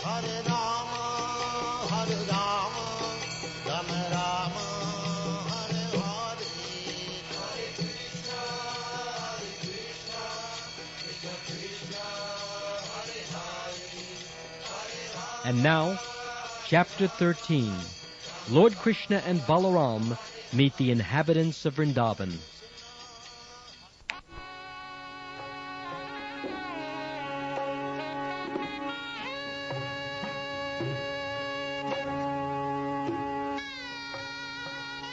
Hare Rama, Hare Rama, Rama Rama, Hare Hare, Hare Krishna, Krishna Krishna, Hare Hare. And now, Chapter 13. Lord Krishna and Balaram meet the inhabitants of Vrindavan.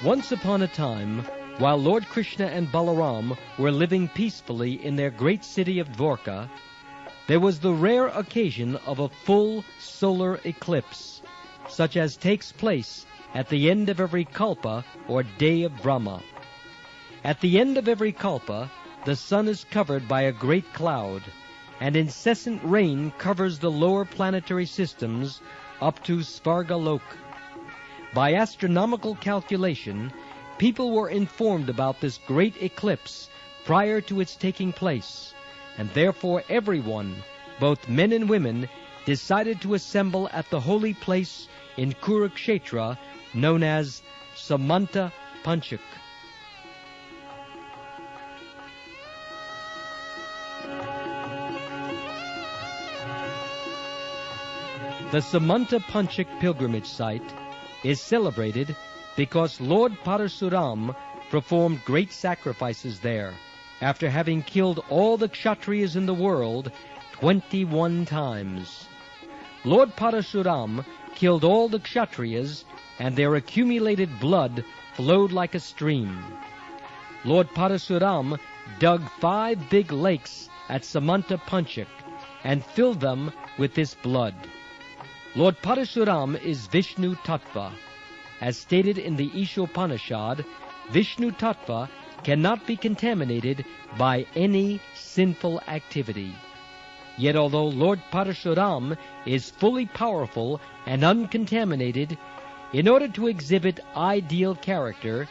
Once upon a time, while Lord Krishna and Balaram were living peacefully in their great city of Dwarka, there was the rare occasion of a full solar eclipse, such as takes place at the end of every kalpa or day of Brahma. At the end of every kalpa, the sun is covered by a great cloud, and incessant rain covers the lower planetary systems up to Svargalok. By astronomical calculation, people were informed about this great eclipse prior to its taking place, and therefore everyone, both men and women, decided to assemble at the holy place in Kurukshetra known as Samanta Panchak. The Samanta Panchak pilgrimage site is celebrated because Lord Parasuram performed great sacrifices there, after having killed all the Kshatriyas in the world 21 times. Lord Parasuram killed all the Kshatriyas, and their accumulated blood flowed like a stream. Lord Parasuram dug 5 big lakes at Samanta Panchak and filled them with this blood. Lord Parasuram is Vishnu Tattva. As stated in the Ishopanishad, Vishnu Tattva cannot be contaminated by any sinful activity. Yet although Lord Parasuram is fully powerful and uncontaminated, in order to exhibit ideal character,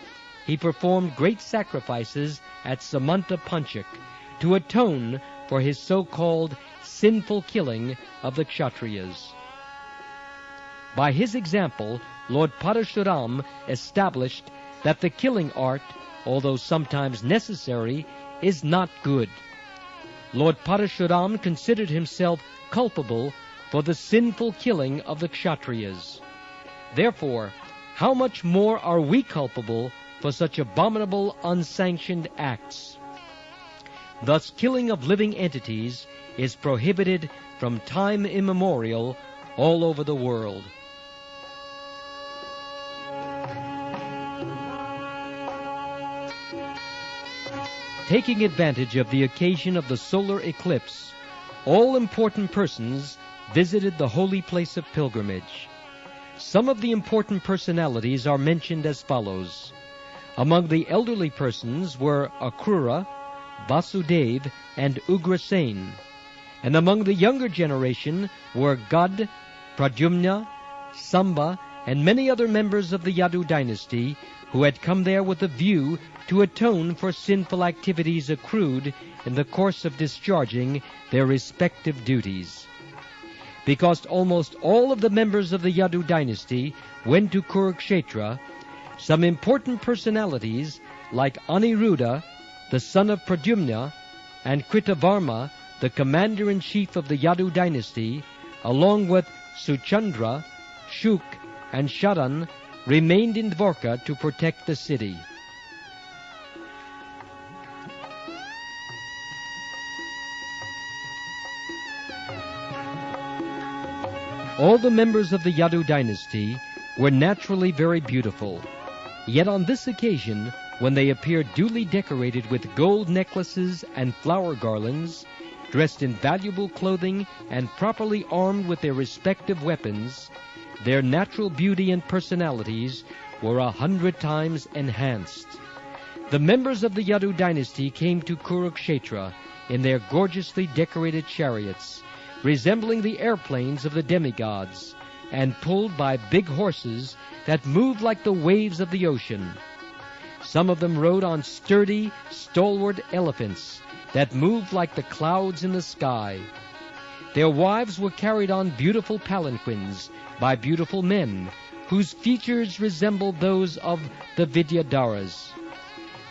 he performed great sacrifices at Samanta Panchak to atone for his so-called sinful killing of the Kshatriyas. By his example, Lord Parashuram established that the killing art, although sometimes necessary, is not good. Lord Parashuram considered himself culpable for the sinful killing of the Kshatriyas. Therefore, how much more are we culpable for such abominable, unsanctioned acts? Thus, killing of living entities is prohibited from time immemorial all over the world. Taking advantage of the occasion of the solar eclipse, all important persons visited the holy place of pilgrimage. Some of the important personalities are mentioned as follows. Among the elderly persons were Akrura, Vasudev, and Ugrasen, and among the younger generation were Gad, Pradyumna, Samba, and many other members of the Yadu dynasty who had come there with a view to atone for sinful activities accrued in the course of discharging their respective duties. Because almost all of the members of the Yadu dynasty went to Kurukshetra, some important personalities like Aniruddha, the son of Pradyumna, and Kritavarma, the commander-in-chief of the Yadu dynasty, along with Suchandra, Shuk, and Sharan, remained in Dwarka to protect the city. All the members of the Yadu dynasty were naturally very beautiful. Yet on this occasion, when they appeared duly decorated with gold necklaces and flower garlands, dressed in valuable clothing and properly armed with their respective weapons, their natural beauty and personalities were 100 times enhanced. The members of the Yadu dynasty came to Kurukshetra in their gorgeously decorated chariots, resembling the airplanes of the demigods, and pulled by big horses that moved like the waves of the ocean. Some of them rode on sturdy, stalwart elephants that moved like the clouds in the sky. Their wives were carried on beautiful palanquins by beautiful men, whose features resembled those of the Vidyadharas.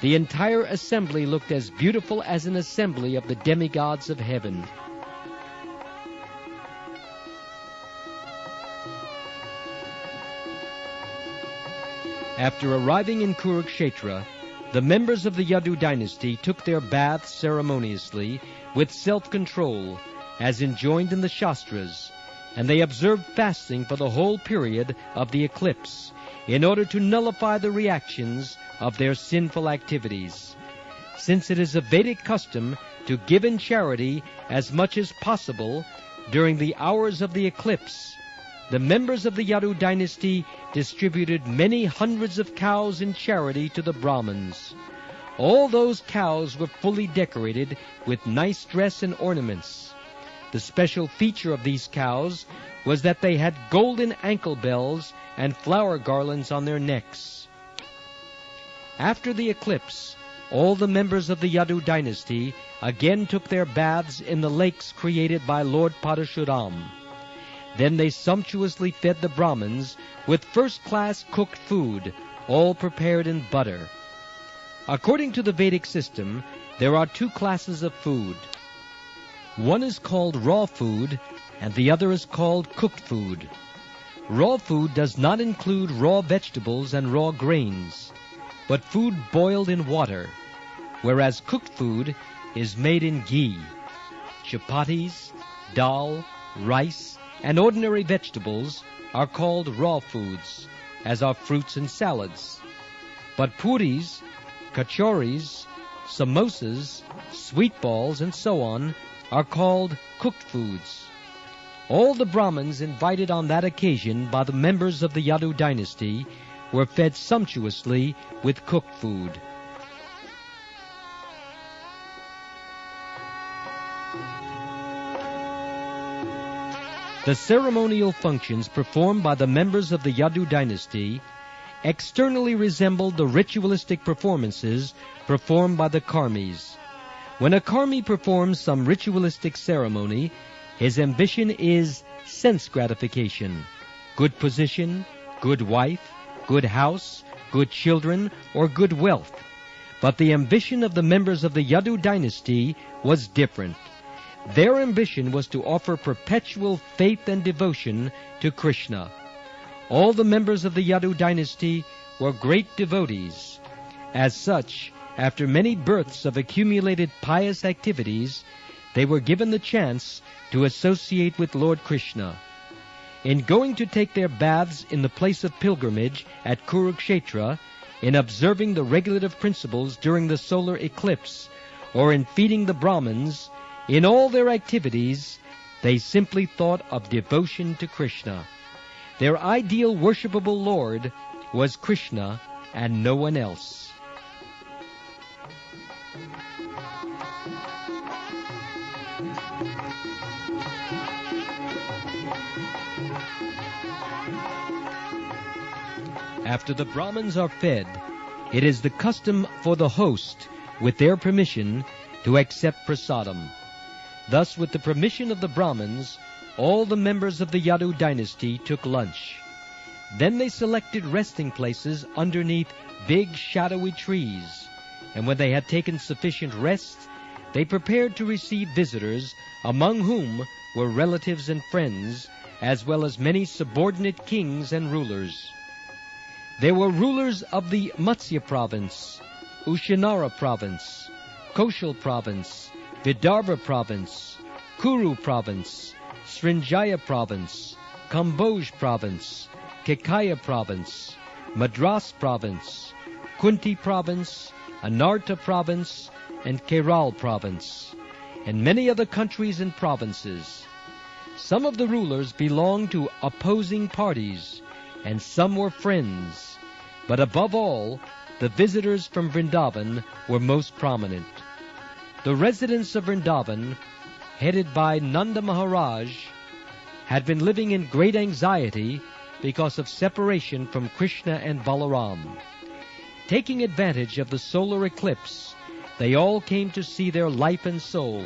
The entire assembly looked as beautiful as an assembly of the demigods of heaven. After arriving in Kurukshetra, the members of the Yadu dynasty took their baths ceremoniously, with self-control, as enjoined in the Shastras, and they observed fasting for the whole period of the eclipse, in order to nullify the reactions of their sinful activities. Since it is a Vedic custom to give in charity as much as possible during the hours of the eclipse, the members of the Yadu dynasty distributed many hundreds of cows in charity to the Brahmins. All those cows were fully decorated with nice dress and ornaments. The special feature of these cows was that they had golden ankle bells and flower garlands on their necks. After the eclipse, all the members of the Yadu dynasty again took their baths in the lakes created by Lord Parashuram. Then they sumptuously fed the Brahmins with first-class cooked food, all prepared in butter. According to the Vedic system, there are two classes of food. One is called raw food, and the other is called cooked food. Raw food does not include raw vegetables and raw grains, but food boiled in water, whereas cooked food is made in ghee. Chapatis, dal, rice, and ordinary vegetables are called raw foods, as are fruits and salads. But puris, kachoris, samosas, sweet balls, and so on are called cooked foods. All the Brahmins invited on that occasion by the members of the Yadu dynasty were fed sumptuously with cooked food. The ceremonial functions performed by the members of the Yadu dynasty externally resembled the ritualistic performances performed by the karmis. When a karmi performs some ritualistic ceremony, his ambition is sense gratification, good position, good wife, good house, good children, or good wealth. But the ambition of the members of the Yadu dynasty was different. Their ambition was to offer perpetual faith and devotion to Krishna. All the members of the Yadu dynasty were great devotees. As such, after many births of accumulated pious activities, they were given the chance to associate with Lord Krishna. In going to take their baths in the place of pilgrimage at Kurukshetra, in observing the regulative principles during the solar eclipse, or in feeding the Brahmins, in all their activities, they simply thought of devotion to Krishna. Their ideal worshipable Lord was Krishna and no one else. After the Brahmins are fed, it is the custom for the host, with their permission, to accept prasadam. Thus, with the permission of the Brahmins, all the members of the Yadu dynasty took lunch. Then they selected resting places underneath big shadowy trees, and when they had taken sufficient rest, they prepared to receive visitors, among whom were relatives and friends, as well as many subordinate kings and rulers. There were rulers of the Matsya province, Ushanara province, Koshal province, Vidarbha province, Kuru province, Srinjaya province, Kamboj province, Kekaya province, Madras province, Kunti province, Anarta province, and Keral province, and many other countries and provinces. Some of the rulers belonged to opposing parties, and some were friends. But above all, the visitors from Vrindavan were most prominent. The residents of Vrindavan, headed by Nanda Maharaj, had been living in great anxiety because of separation from Krishna and Balaram. Taking advantage of the solar eclipse, they all came to see their life and soul,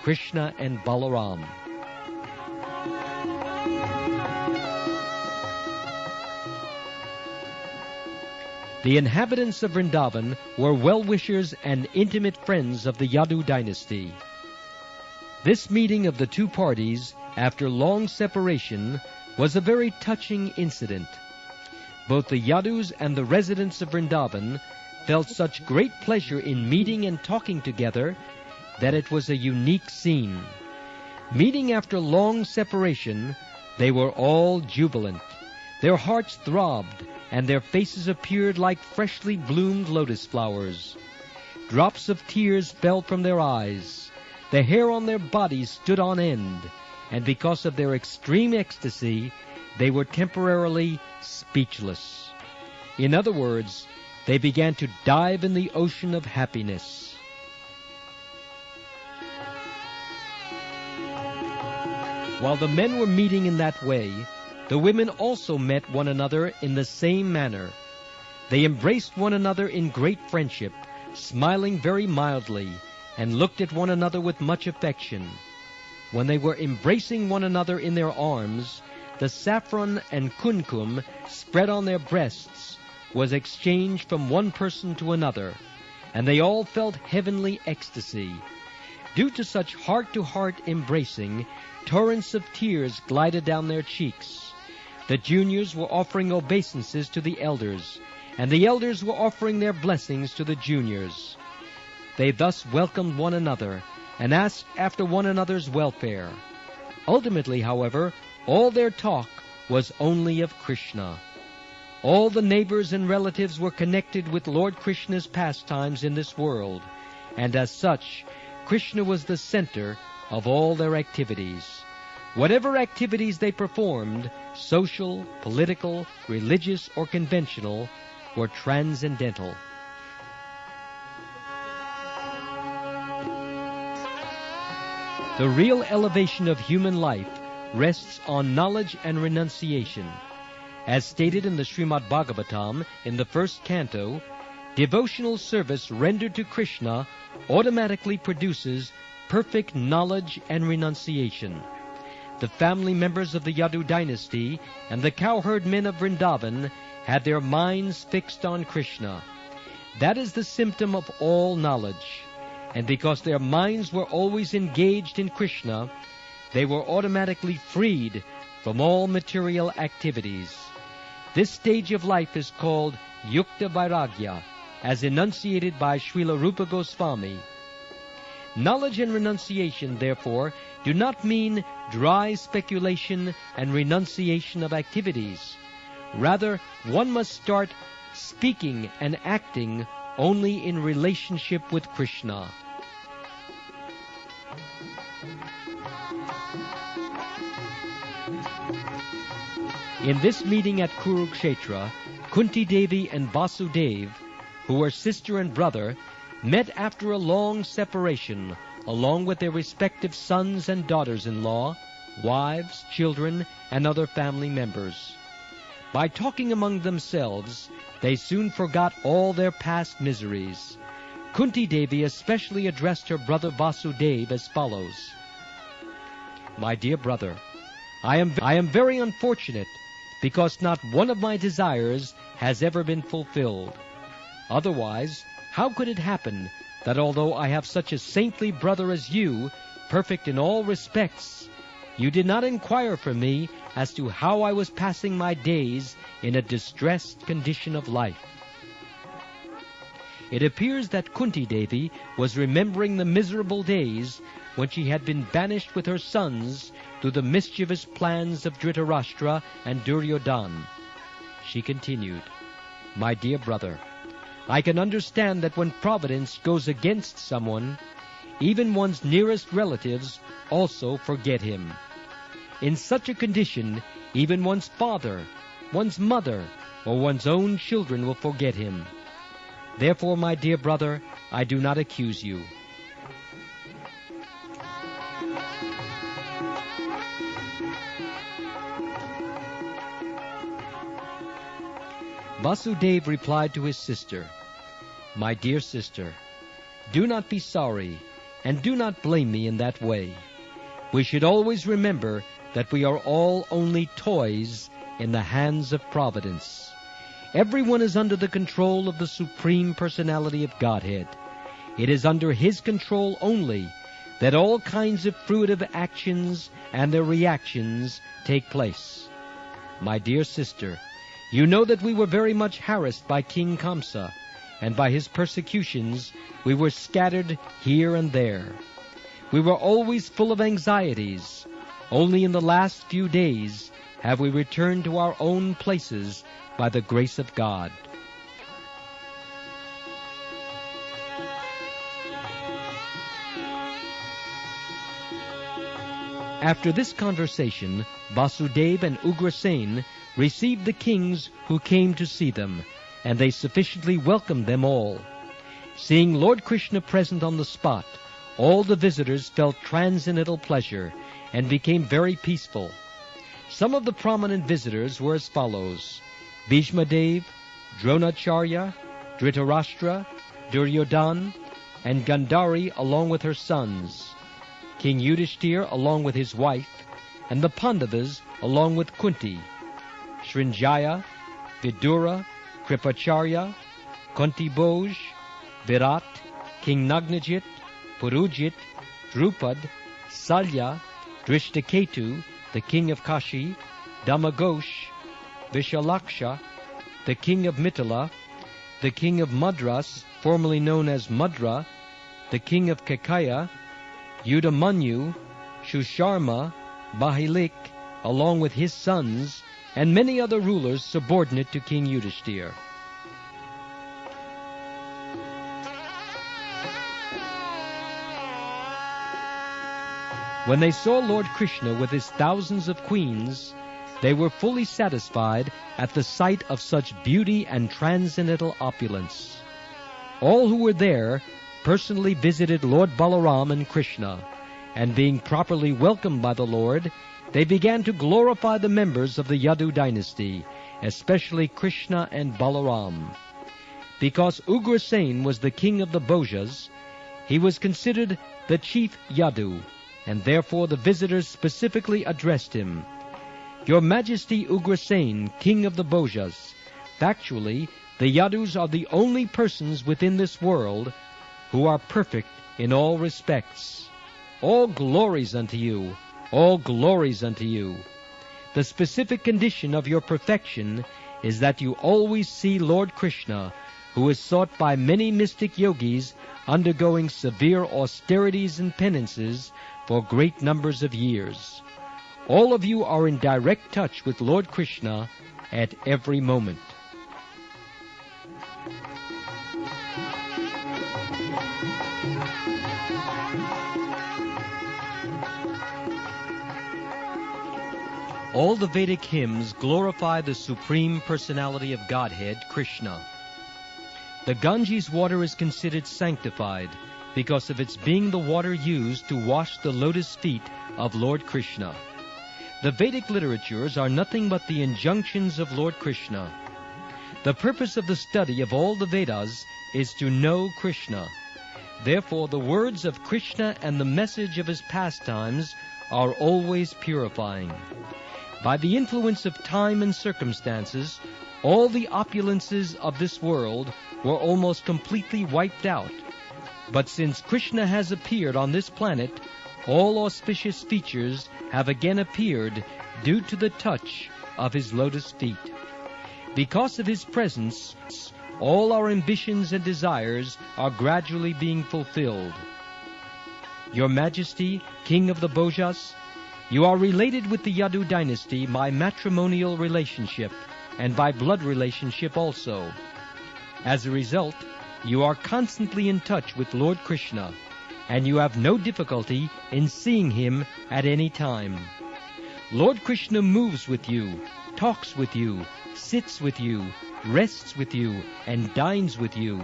Krishna and Balaram. The inhabitants of Vrindavan were well-wishers and intimate friends of the Yadu dynasty. This meeting of the two parties, after long separation, was a very touching incident. Both the Yadus and the residents of Vrindavan felt such great pleasure in meeting and talking together that it was a unique scene. Meeting after long separation, they were all jubilant. Their hearts throbbed, and their faces appeared like freshly bloomed lotus flowers. Drops of tears fell from their eyes. The hair on their bodies stood on end, and because of their extreme ecstasy, they were temporarily speechless. In other words, they began to dive in the ocean of happiness. While the men were meeting in that way, the women also met one another in the same manner. They embraced one another in great friendship, smiling very mildly, and looked at one another with much affection. When they were embracing one another in their arms, the saffron and kumkum spread on their breasts was exchanged from one person to another, and they all felt heavenly ecstasy. Due to such heart-to-heart embracing, torrents of tears glided down their cheeks. The juniors were offering obeisances to the elders, and the elders were offering their blessings to the juniors. They thus welcomed one another and asked after one another's welfare. Ultimately, however, all their talk was only of Krishna. All the neighbors and relatives were connected with Lord Krishna's pastimes in this world, and as such, Krishna was the center of all their activities. Whatever activities they performed, social, political, religious, or conventional, were transcendental. The real elevation of human life rests on knowledge and renunciation. As stated in the Srimad Bhagavatam in the first canto, devotional service rendered to Krishna automatically produces perfect knowledge and renunciation. The family members of the Yadu dynasty and the cowherd men of Vrindavan had their minds fixed on Krishna. That is the symptom of all knowledge. And because their minds were always engaged in Krishna, they were automatically freed from all material activities. This stage of life is called Yukta Vairagya, as enunciated by Srila Rupa Goswami. Knowledge and renunciation, therefore, do not mean dry speculation and renunciation of activities. Rather, one must start speaking and acting only in relationship with Krishna. In this meeting at Kurukshetra, Kunti Devi and Vasudev, who were sister and brother, met after a long separation, along with their respective sons and daughters-in-law, wives, children, and other family members. By talking among themselves, they soon forgot all their past miseries. Kunti Devi especially addressed her brother Vasudev as follows: "My dear brother, I am very unfortunate because not one of my desires has ever been fulfilled. Otherwise, how could it happen that although I have such a saintly brother as you, perfect in all respects, you did not inquire for me as to how I was passing my days in a distressed condition of life?" It appears that Kunti Devi was remembering the miserable days when she had been banished with her sons through the mischievous plans of Dhritarashtra and Duryodhana. She continued, "My dear brother, I can understand that when providence goes against someone, even one's nearest relatives also forget him. In such a condition, even one's father, one's mother, or one's own children will forget him. Therefore, my dear brother, I do not accuse you. Vasudev replied to his sister, "My dear sister, do not be sorry, and do not blame me in that way. We should always remember that we are all only toys in the hands of Providence. Everyone is under the control of the Supreme Personality of Godhead. It is under His control only that all kinds of fruitive actions and their reactions take place. My dear sister, you know that we were very much harassed by King Kamsa, and by his persecutions we were scattered here and there. We were always full of anxieties. Only in the last few days have we returned to our own places by the grace of God. After this conversation, Vasudeva and Ugrasen received the kings who came to see them, and they sufficiently welcomed them all. Seeing Lord Krishna present on the spot, all the visitors felt transcendental pleasure and became very peaceful. Some of the prominent visitors were as follows: Bhishmadev, Dronacharya, Dhritarashtra, Duryodhan, and Gandhari along with her sons, King Yudhishthir along with his wife, and the Pandavas along with Kunti, Srinjaya, Vidura, Kripacharya, Kunti Bhoj, Virat, King Nagnajit, Purujit, Drupad, Salya, Drishtaketu, the king of Kashi, Damagosh, Vishalaksha, the king of Mithila, the king of Madras, formerly known as Madra, the king of Kekaya, Yudamanyu, Shusharma, Bahilik, along with his sons, and many other rulers subordinate to King Yudhishthir. When they saw Lord Krishna with his thousands of queens, they were fully satisfied at the sight of such beauty and transcendental opulence. All who were there personally visited Lord Balaram and Krishna, and being properly welcomed by the Lord, they began to glorify the members of the Yadu dynasty, especially Krishna and Balaram. Because Ugrasen was the king of the Bhojas, he was considered the chief Yadu, and therefore the visitors specifically addressed him: Your Majesty Ugrasen, king of the Bhojas, factually the Yadus are the only persons within this world who are perfect in all respects. All glories unto you, all glories unto you. The specific condition of your perfection is that you always see Lord Krishna, who is sought by many mystic yogis undergoing severe austerities and penances for great numbers of years. All of you are in direct touch with Lord Krishna at every moment. All the Vedic hymns glorify the Supreme Personality of Godhead, Krishna. The Ganges water is considered sanctified because of its being the water used to wash the lotus feet of Lord Krishna. The Vedic literatures are nothing but the injunctions of Lord Krishna. The purpose of the study of all the Vedas is to know Krishna. Therefore, the words of Krishna and the message of his pastimes are always purifying. By the influence of time and circumstances, all the opulences of this world were almost completely wiped out. But since Krishna has appeared on this planet, all auspicious features have again appeared due to the touch of his lotus feet. Because of his presence, all our ambitions and desires are gradually being fulfilled. Your Majesty, King of the Bhojas, you are related with the Yadu dynasty by matrimonial relationship, and by blood relationship also. As a result, you are constantly in touch with Lord Krishna, and you have no difficulty in seeing him at any time. Lord Krishna moves with you, talks with you, sits with you, rests with you, and dines with you.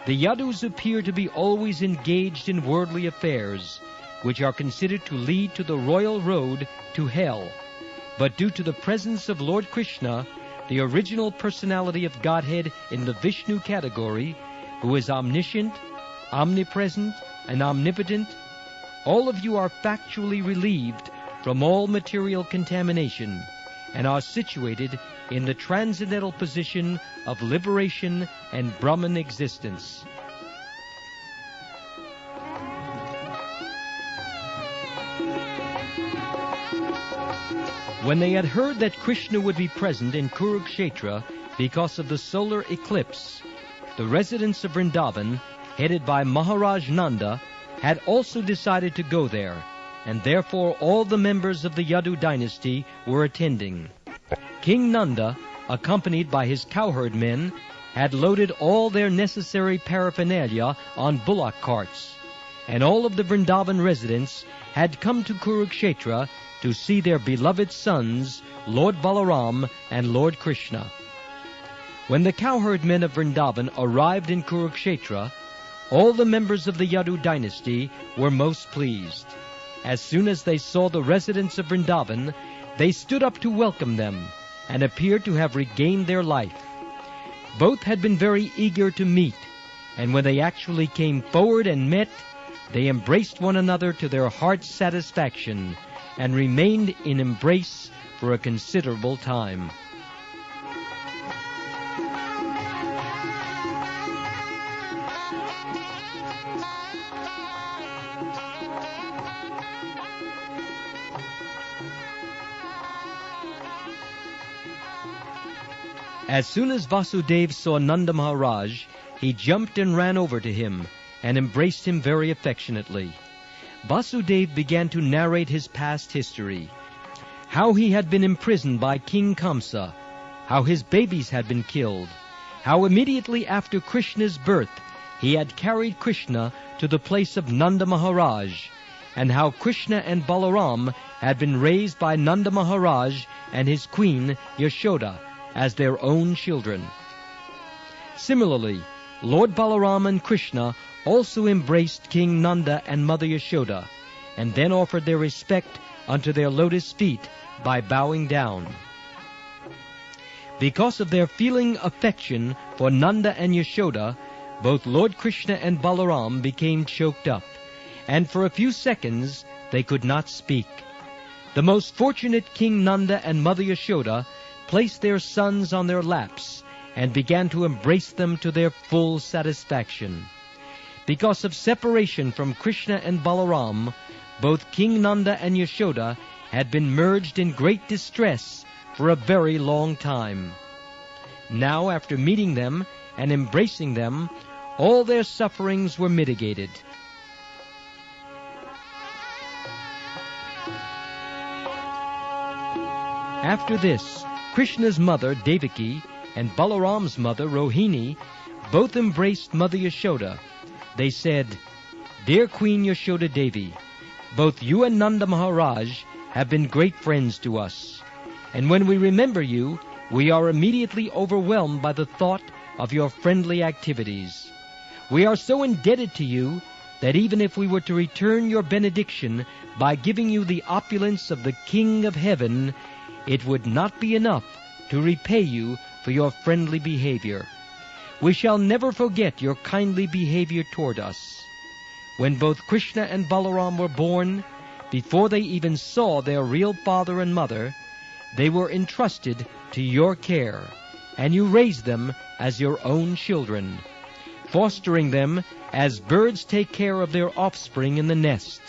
The Yadus appear to be always engaged in worldly affairs, which are considered to lead to the royal road to hell. But due to the presence of Lord Krishna, the original personality of Godhead in the Vishnu category, who is omniscient, omnipresent, and omnipotent, all of you are factually relieved from all material contamination, and are situated in the transcendental position of liberation and Brahman existence. When they had heard that Krishna would be present in Kurukshetra because of the solar eclipse, the residents of Vrindavan, headed by Maharaj Nanda, had also decided to go there, and therefore all the members of the Yadu dynasty were attending. King Nanda, accompanied by his cowherd men, had loaded all their necessary paraphernalia on bullock carts, and all of the Vrindavan residents had come to Kurukshetra to see their beloved sons, Lord Balaram and Lord Krishna. When the cowherd men of Vrindavan arrived in Kurukshetra, all the members of the Yadu dynasty were most pleased. As soon as they saw the residents of Vrindavan, they stood up to welcome them, and appeared to have regained their life. Both had been very eager to meet, and when they actually came forward and met, they embraced one another to their heart's satisfaction, and remained in embrace for a considerable time. As soon as Vasudeva saw Nanda Maharaj, he jumped and ran over to him, and embraced him very affectionately. Vasudeva began to narrate his past history, how he had been imprisoned by King Kamsa, how his babies had been killed, how immediately after Krishna's birth he had carried Krishna to the place of Nanda Maharaj, and how Krishna and Balaram had been raised by Nanda Maharaj and his queen Yashoda as their own children. Similarly, Lord Balaram and Krishna also embraced King Nanda and Mother Yashoda, and then offered their respect unto their lotus feet by bowing down. Because of their feeling affection for Nanda and Yashoda, both Lord Krishna and Balaram became choked up, and for a few seconds they could not speak. The most fortunate King Nanda and Mother Yashoda placed their sons on their laps and began to embrace them to their full satisfaction. Because of separation from Krishna and Balaram, both King Nanda and Yashoda had been merged in great distress for a very long time. Now, after meeting them and embracing them, all their sufferings were mitigated. After this, Krishna's mother, Devaki, and Balaram's mother, Rohini, both embraced Mother Yashoda. They said, "Dear Queen Yashoda Devi, both you and Nanda Maharaj have been great friends to us, and when we remember you, we are immediately overwhelmed by the thought of your friendly activities. We are so indebted to you that even if we were to return your benediction by giving you the opulence of the King of Heaven, it would not be enough to repay you for your friendly behavior. We shall never forget your kindly behavior toward us. When both Krishna and Balaram were born, before they even saw their real father and mother, they were entrusted to your care, and you raised them as your own children, fostering them as birds take care of their offspring in the nest.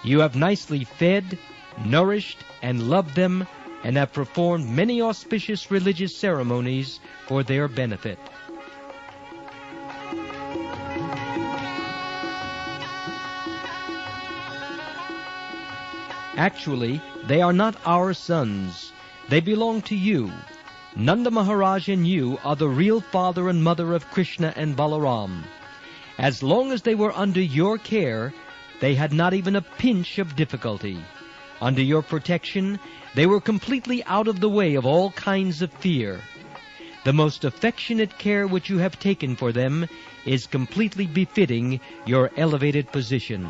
You have nicely fed, nourished, and loved them, and have performed many auspicious religious ceremonies for their benefit." Actually, they are not our sons. They belong to you. Nanda Maharaj and you are the real father and mother of Krishna and Balaram. As long as they were under your care, they had not even a pinch of difficulty. Under your protection, they were completely out of the way of all kinds of fear. The most affectionate care which you have taken for them is completely befitting your elevated position.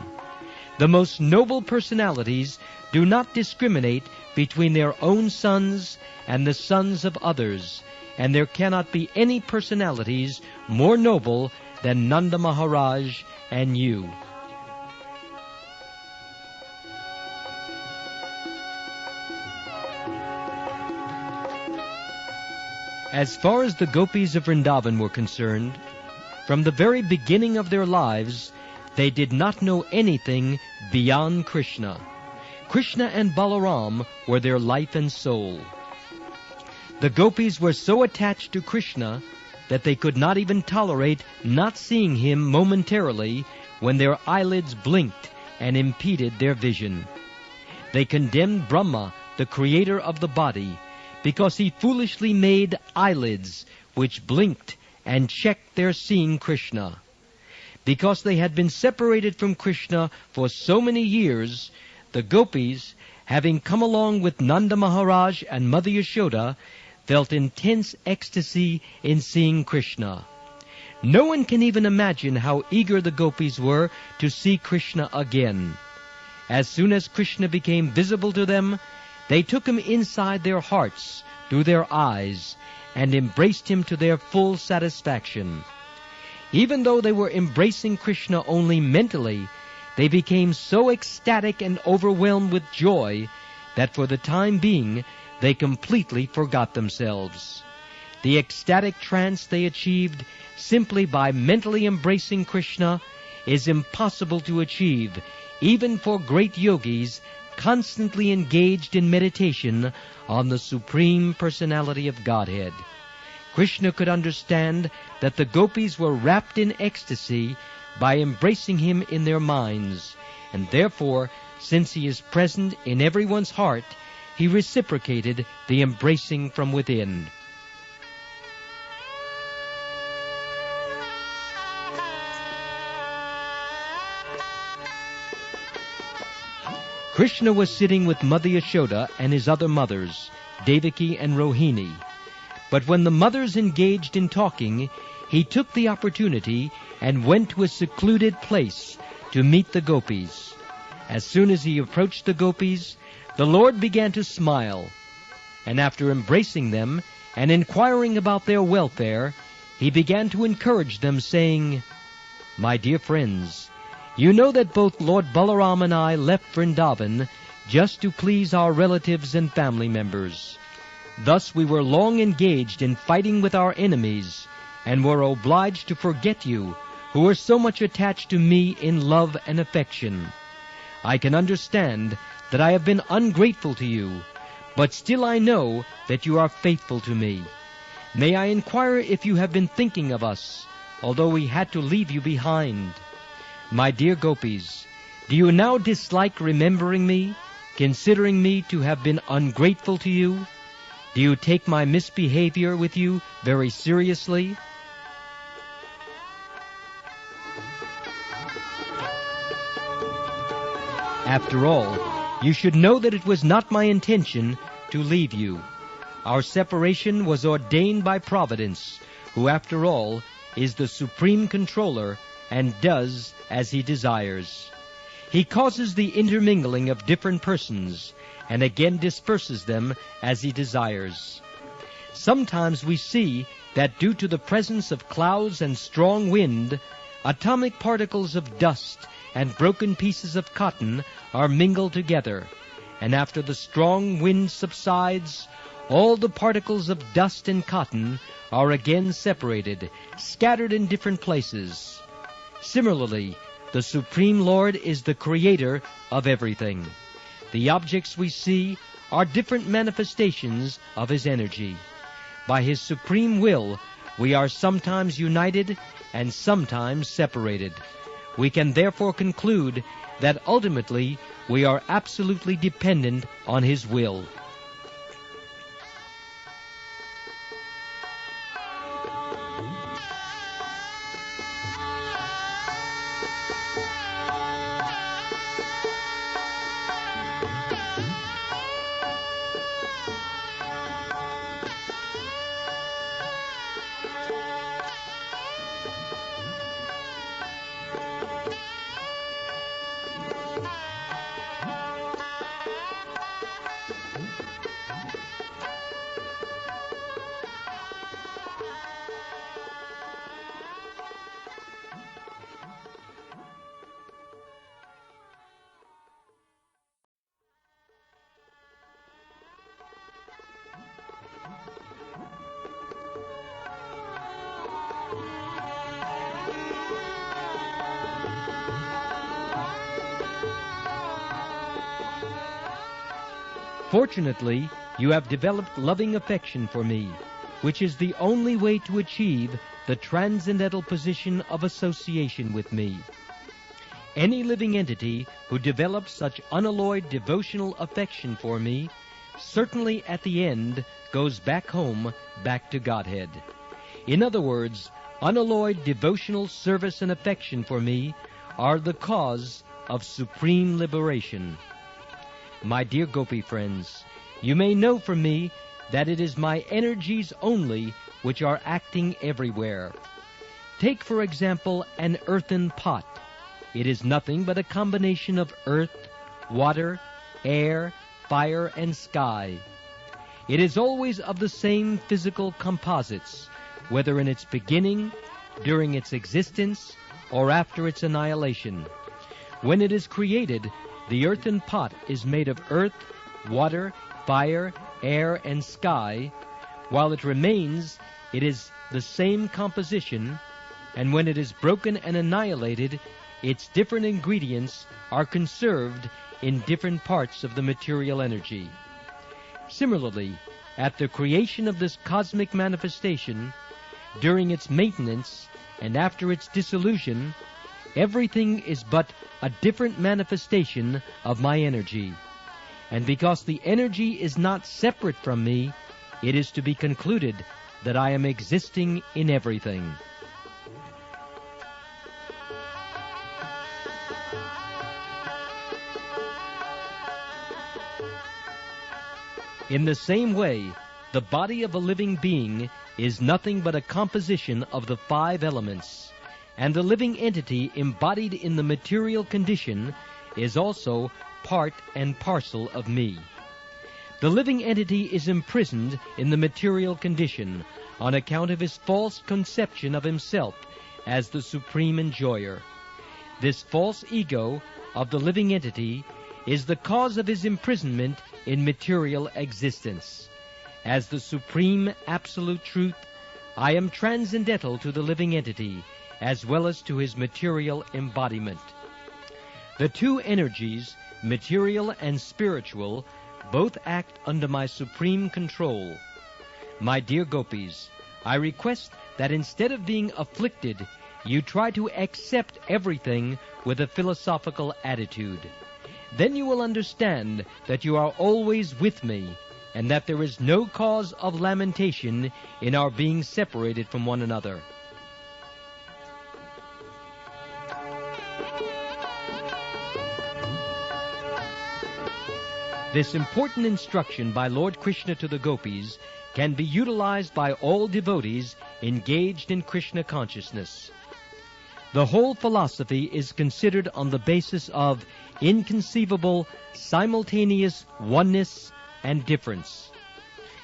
The most noble personalities do not discriminate between their own sons and the sons of others, and there cannot be any personalities more noble than Nanda Maharaj and you. As far as the gopis of Vrindavan were concerned, from the very beginning of their lives, they did not know anything beyond Krishna. Krsna and Balarama were their life and soul. The gopis were so attached to Krishna that they could not even tolerate not seeing him momentarily when their eyelids blinked and impeded their vision. They condemned Brahma, the creator of the body, because he foolishly made eyelids which blinked and checked their seeing Krishna. Because they had been separated from Krishna for so many years, the gopis, having come along with Nanda Maharaj and Mother Yashoda, felt intense ecstasy in seeing Krishna. No one can even imagine how eager the gopis were to see Krishna again. As soon as Krishna became visible to them, they took him inside their hearts, through their eyes, and embraced him to their full satisfaction. Even though they were embracing Krishna only mentally, they became so ecstatic and overwhelmed with joy that for the time being they completely forgot themselves. The ecstatic trance they achieved simply by mentally embracing Krishna is impossible to achieve, even for great yogis constantly engaged in meditation on the Supreme Personality of Godhead. Krishna could understand that the gopis were wrapped in ecstasy by embracing him in their minds, and therefore, since he is present in everyone's heart, he reciprocated the embracing from within. Krishna was sitting with Mother Yashoda and his other mothers, Devaki and Rohini. But when the mothers engaged in talking, he took the opportunity and went to a secluded place to meet the gopis. As soon as he approached the gopis, the Lord began to smile, and after embracing them and inquiring about their welfare, he began to encourage them, saying, "My dear friends, you know that both Lord Balaram and I left Vrindavan just to please our relatives and family members. Thus we were long engaged in fighting with our enemies, and were obliged to forget you, who were so much attached to me in love and affection. I can understand that I have been ungrateful to you, but still I know that you are faithful to me. May I inquire if you have been thinking of us, although we had to leave you behind? My dear gopis, do you now dislike remembering me, considering me to have been ungrateful to you? Do you take my misbehavior with you very seriously?" After all, you should know that it was not my intention to leave you. Our separation was ordained by Providence, who after all is the supreme controller and does as he desires. He causes the intermingling of different persons, and again disperses them as he desires. Sometimes we see that due to the presence of clouds and strong wind, atomic particles of dust and broken pieces of cotton are mingled together, and after the strong wind subsides, all the particles of dust and cotton are again separated, scattered in different places. Similarly, the Supreme Lord is the creator of everything. The objects we see are different manifestations of his energy. By his supreme will, we are sometimes united and sometimes separated. We can therefore conclude that ultimately we are absolutely dependent on his will. Fortunately, you have developed loving affection for me, which is the only way to achieve the transcendental position of association with me. Any living entity who develops such unalloyed devotional affection for me certainly at the end goes back home, back to Godhead. In other words, unalloyed devotional service and affection for me are the cause of supreme liberation. My dear Gopi friends, you may know from me that it is my energies only which are acting everywhere. Take, for example, an earthen pot. It is nothing but a combination of earth, water, air, fire, and sky. It is always of the same physical composites, whether in its beginning, during its existence, or after its annihilation. When it is created, the earthen pot is made of earth, water, fire, air, and sky. While it remains, it is the same composition, and when it is broken and annihilated, its different ingredients are conserved in different parts of the material energy. Similarly, at the creation of this cosmic manifestation, during its maintenance, and after its dissolution, everything is but a different manifestation of my energy. And because the energy is not separate from me, it is to be concluded that I am existing in everything. In the same way, the body of a living being is nothing but a composition of the 5 elements, and the living entity embodied in the material condition is also part and parcel of me. The living entity is imprisoned in the material condition on account of his false conception of himself as the supreme enjoyer. This false ego of the living entity is the cause of his imprisonment in material existence. As the supreme absolute truth, I am transcendental to the living entity as well as to his material embodiment. The 2 energies, material and spiritual, both act under my supreme control. My dear Gopis, I request that instead of being afflicted, you try to accept everything with a philosophical attitude. Then you will understand that you are always with me, and that there is no cause of lamentation in our being separated from one another. This important instruction by Lord Krishna to the Gopis can be utilized by all devotees engaged in Krishna consciousness. The whole philosophy is considered on the basis of inconceivable, simultaneous oneness and difference.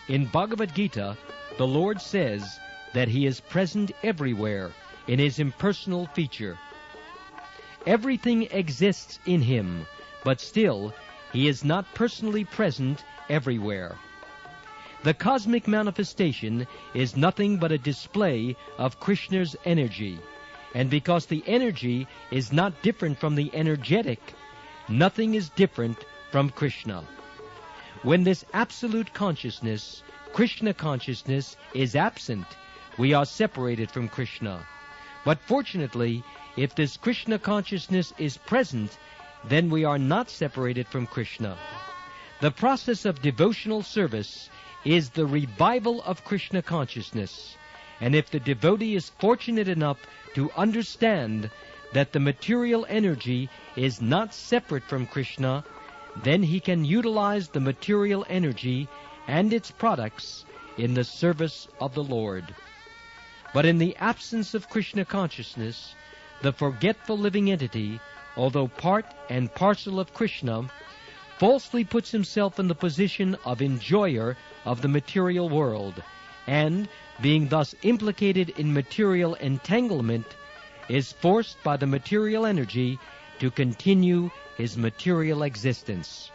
In Bhagavad Gita, the Lord says that He is present everywhere in His impersonal feature. Everything exists in Him, but still He is not personally present everywhere. The cosmic manifestation is nothing but a display of Krishna's energy, and because the energy is not different from the energetic, nothing is different from Krishna. When this absolute consciousness, Krishna consciousness, is absent, we are separated from Krishna. But fortunately, if this Krishna consciousness is present, then we are not separated from Krishna. The process of devotional service is the revival of Krishna consciousness, and if the devotee is fortunate enough to understand that the material energy is not separate from Krishna, then he can utilize the material energy and its products in the service of the Lord. But in the absence of Krishna consciousness, the forgetful living entity, although part and parcel of Krishna, falsely puts himself in the position of enjoyer of the material world, and, being thus implicated in material entanglement, is forced by the material energy to continue his material existence.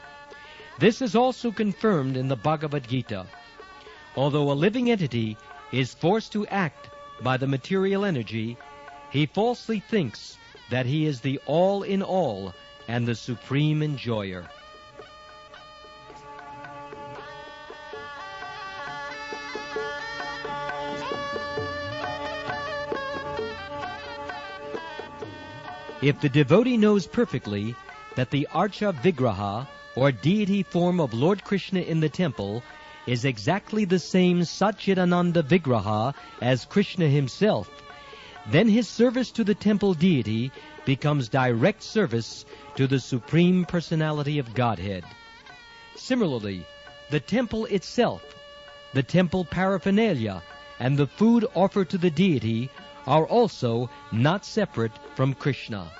This is also confirmed in the Bhagavad Gita. Although a living entity is forced to act by the material energy, he falsely thinks that he is the all-in-all and the supreme enjoyer. If the devotee knows perfectly that the Archa Vigraha, or deity form of Lord Krishna in the temple, is exactly the same Satchidananda Vigraha as Krishna himself, then his service to the temple deity becomes direct service to the Supreme Personality of Godhead. Similarly, the temple itself, the temple paraphernalia, and the food offered to the deity are also not separate from Krishna.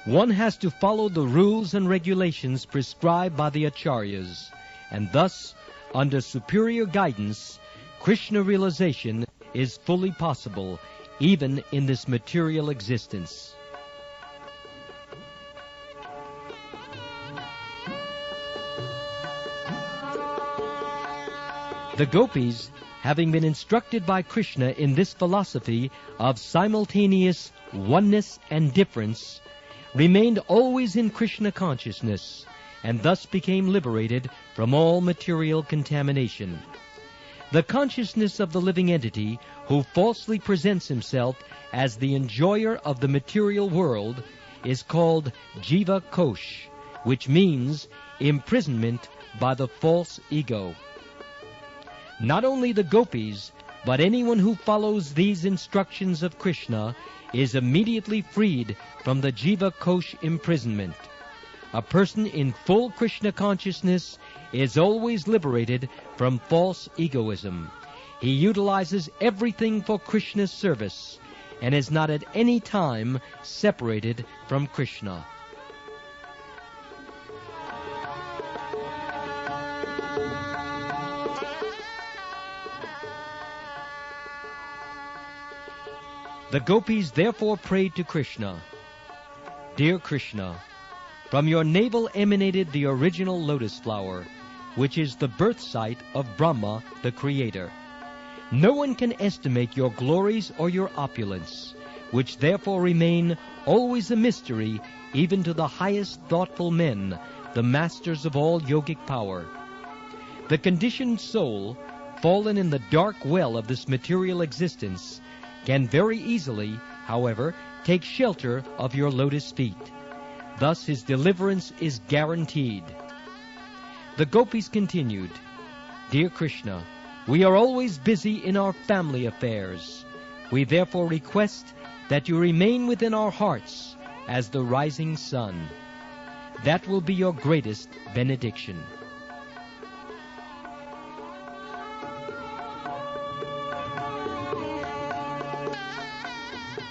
One has to follow the rules and regulations prescribed by the acharyas, and thus, under superior guidance, Krishna realization is fully possible, even in this material existence. The gopis, having been instructed by Krishna in this philosophy of simultaneous oneness and difference, remained always in Krishna consciousness, and thus became liberated from all material contamination. The consciousness of the living entity who falsely presents himself as the enjoyer of the material world is called Jiva Kosh, which means imprisonment by the false ego. Not only the gopis, but anyone who follows these instructions of Krishna is immediately freed from the Jiva Kosh imprisonment. A person in full Krishna consciousness is always liberated from false egoism. He utilizes everything for Krishna's service and is not at any time separated from Krishna. The gopis therefore prayed to Krishna, "Dear Krishna, from your navel emanated the original lotus flower, which is the birth site of Brahma, the Creator. No one can estimate your glories or your opulence, which therefore remain always a mystery even to the highest thoughtful men, the masters of all yogic power. The conditioned soul, fallen in the dark well of this material existence, can very easily, however, take shelter of your lotus feet. Thus his deliverance is guaranteed." The gopis continued, "Dear Krishna, we are always busy in our family affairs. We therefore request that you remain within our hearts as the rising sun. That will be your greatest benediction."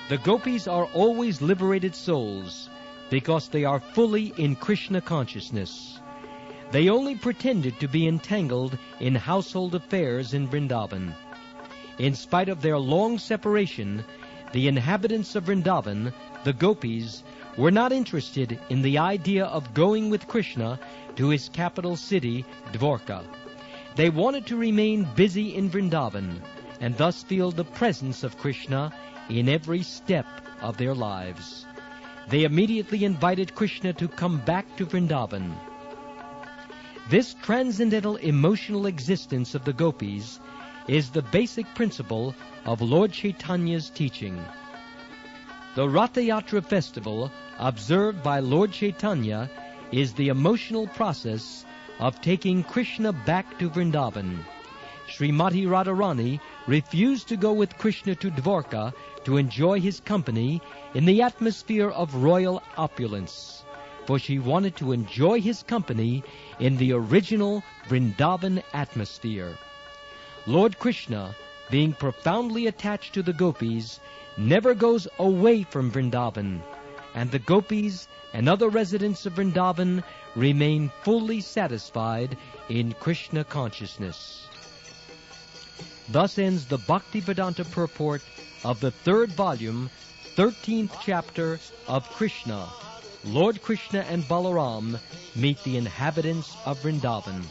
The gopis are always liberated souls because they are fully in Krishna consciousness. They only pretended to be entangled in household affairs in Vrindavan. In spite of their long separation, the inhabitants of Vrindavan, the gopis, were not interested in the idea of going with Krishna to his capital city, Dwarka. They wanted to remain busy in Vrindavan and thus feel the presence of Krishna in every step of their lives. They immediately invited Krishna to come back to Vrindavan. This transcendental emotional existence of the gopis is the basic principle of Lord Chaitanya's teaching. The Ratha Yatra festival observed by Lord Chaitanya is the emotional process of taking Krishna back to Vrindavan. Srimati Radharani refused to go with Krishna to Dwarka to enjoy his company in the atmosphere of royal opulence, for she wanted to enjoy his company in the original Vrindavan atmosphere. Lord Krishna, being profoundly attached to the gopis, never goes away from Vrindavan, and the gopis and other residents of Vrindavan remain fully satisfied in Krishna consciousness. Thus ends the Bhaktivedanta purport of the 3rd volume, 13th chapter of Krishna. Lord Krishna and Balaram meet the inhabitants of Vrindavan.